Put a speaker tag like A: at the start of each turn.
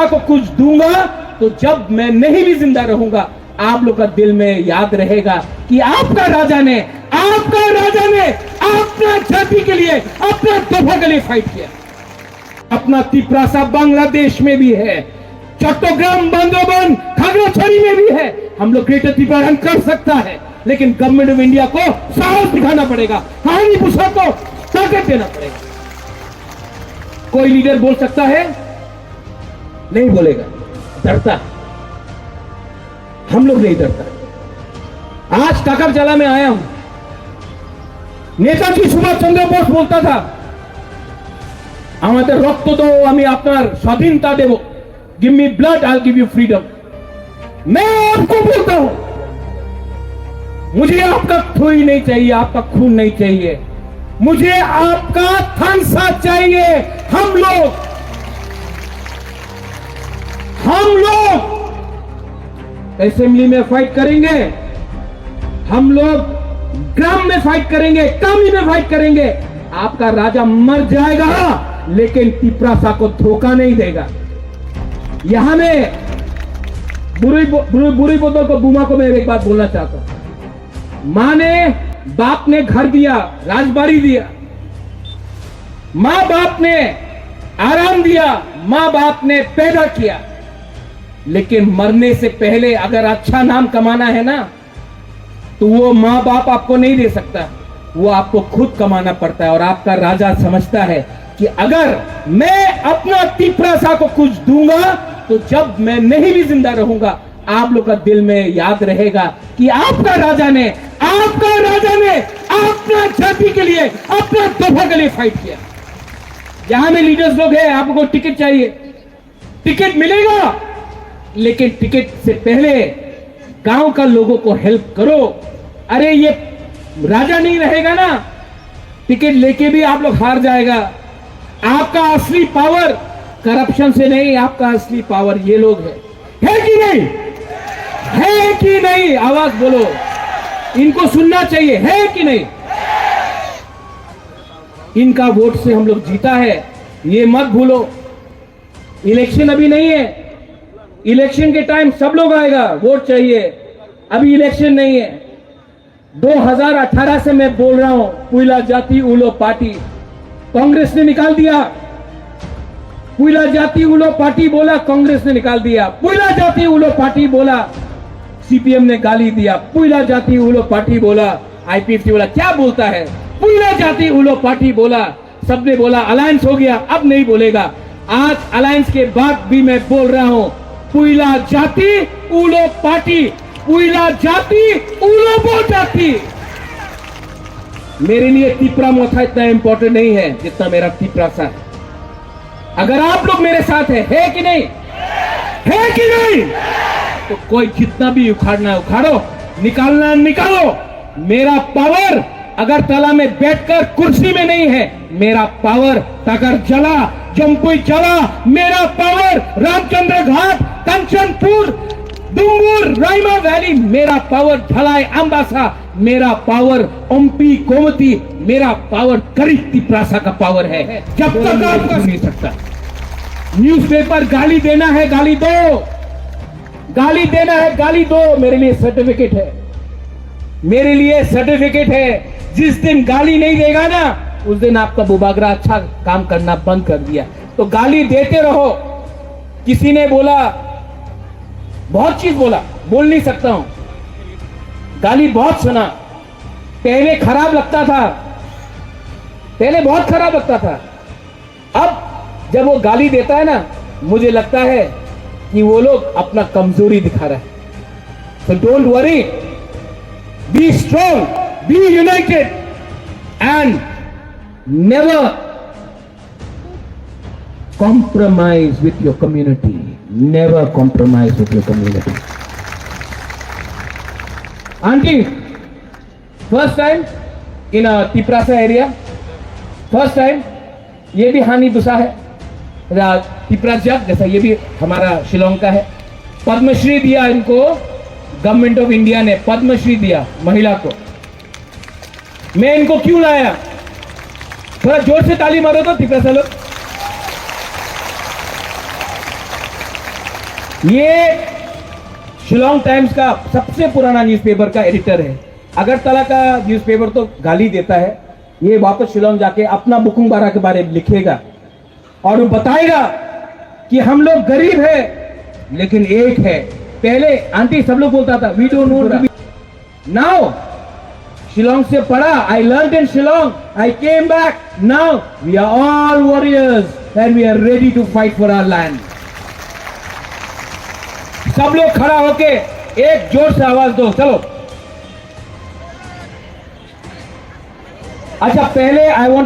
A: को कुछ दूंगा तो जब मैं नहीं भी जिंदा रहूंगा आप लोग का दिल में याद रहेगा कि आपका राजा ने अपना जाति के लिए, अपना तोहफा के लिए फाइट किया। अपना तिपरासा बांग्लादेश में भी है, चट्टग्राम, बांदरबान, खागड़ाछड़ी में भी है। हम लोग ग्रेटर त्रिपुरान कर सकता है, लेकिन गवर्नमेंट ऑफ इंडिया को साहस दिखाना पड़ेगा, हानि भूषा को ताकत देना पड़ेगा। कोई लीडर बोल सकता है? नहीं बोलेगा, डरता। हम लोग नहीं डरता। आज टाकरजला में आया हूं, नेताजी सुभाष चंद्र बोस बोलता था আমাদের রক্ত দাও আমি আপনার স্বাধীনতা দেব, give me blood I give you freedom. मैं आपको बोलता हूं मुझे आपका खून नहीं चाहिए, आपका खून नहीं चाहिए, मुझे आपका थंसा चाहिए। हम लोग असेंबली में फाइट करेंगे, हम लोग ग्राम में फाइट करेंगे, कामी में फाइट करेंगे। आपका राजा मर जाएगा लेकिन तिपरासा को धोखा नहीं देगा। यहां में बुरी बोतल को बुमा को मैं एक बात बोलना चाहता हूं। मां ने बाप ने घर दिया, राजबाड़ी दिया, मां बाप ने आराम दिया, मां बाप ने पैदा किया, लेकिन मरने से पहले अगर अच्छा नाम कमाना है ना तो वो मां बाप आपको नहीं दे सकता, वो आपको खुद कमाना पड़ता है। और आपका राजा समझता है कि अगर मैं अपना तिपरासा को कुछ दूंगा तो जब मैं नहीं भी जिंदा रहूंगा आप लोग का दिल में याद रहेगा कि आपका राजा ने अपना जाति के लिए, अपना तोहफा के लिए फाइट किया। यहां में लीडर्स लोग हैं, आपको टिकट चाहिए, टिकट मिलेगा, लेकिन टिकट से पहले गांव का लोगों को हेल्प करो। अरे ये राजा नहीं रहेगा ना, टिकट लेके भी आप लोग हार जाएगा। आपका असली पावर करप्शन से नहीं, आपका असली पावर ये लोग है कि नहीं? है कि नहीं? आवाज बोलो, इनको सुनना चाहिए, है कि नहीं? इनका वोट से हम लोग जीता है, ये मत भूलो। इलेक्शन अभी नहीं है, इलेक्शन के टाइम सब लोग आएगा, वोट चाहिए। अभी इलेक्शन नहीं है। 2018 से मैं बोल रहा हूं, पुइला जाति उलो पार्टी कांग्रेस ने निकाल दिया। पुइला जाति उलो पार्टी बोला, कांग्रेस ने निकाल दिया। पुइला जाति उलो पार्टी बोला, सीपीएम ने गाली दिया। पुइला जाति उलो पार्टी बोला, आईपीएफटी बोला। क्या बोलता है? पुइला जाति उलो पार्टी बोला, सबने बोला अलायंस हो गया, अब नहीं बोलेगा। आज अलायंस के बाद भी मैं बोल रहा हूं, पुइला जाति उलो पार्टी, पुइला जाति उलो बो जाति। मेरे लिए तिपरा मोथा इतना इंपॉर्टेंट नहीं है जितना मेरा तिपरासा है। अगर आप लोग मेरे साथ है कि नहीं? है कि नहीं? तो कोई जितना भी उखाड़ना है उखाड़ो, निकालना निकालो। मेरा पावर अगरतला में बैठकर कुर्सी में नहीं है, मेरा पावर टाकरजला, जमपुई जला, मेरा पावर रामचंद्र घाट, कंचनपुर, डुंगुर, रायमा वैली, मेरा पावर ढलाई अंबासा, मेरा पावर ओमपी गोमती, मेरा पावर करीब तिपरासा का पावर है। जब तक आप कर नहीं सकता। न्यूज़पेपर गाली देना है गाली दो, गाली देना है गाली दो। मेरे लिए सर्टिफिकेट है, मेरे लिए सर्टिफिकेट है। जिस दिन गाली नहीं देगा ना उस दिन आपका बुबागरा अच्छा काम करना बंद कर दिया। तो गाली देते रहो। किसी ने बोला, बहुत चीज बोला, बोल नहीं सकता हूं, गाली बहुत सुना। पहले खराब लगता था, पहले बहुत खराब लगता था। अब जब वो गाली देता है ना, मुझे लगता है कि वो लोग अपना कमजोरी दिखा रहा है। So don't worry, be strong, be united and never compromise with your community. Never compromise with your community. Auntie, first time in a Tiprasa area, first time, ये भी हानि बुसा है तिपरासा, जैसा ये भी हमारा शिलोंग का है। पद्मश्री दिया इनको, गवर्नमेंट ऑफ इंडिया ने पद्मश्री दिया महिला को। मैं इनको क्यों लाया? थोड़ा जोर से ताली मारो तो तिपरासा लोग। ये शिलोंग टाइम्स का सबसे पुराना न्यूज़पेपर का एडिटर है। अगरतला का न्यूज़पेपर तो गाली देता है, ये वापस शिलोंग जाके अपना बुकुंग बारा के बारे में लिखेगा और वो बताएगा कि हम लोग गरीब है लेकिन एक है। पहले आंटी सब लोग बोलता था we don't know, now Shillong से पढ़ा, I learn in Shillong, I came back, now we are all warriors and we are ready to fight for our land. सब लोग खड़ा होके एक जोर से आवाज दो, चलो। अच्छा, पहले आई वांट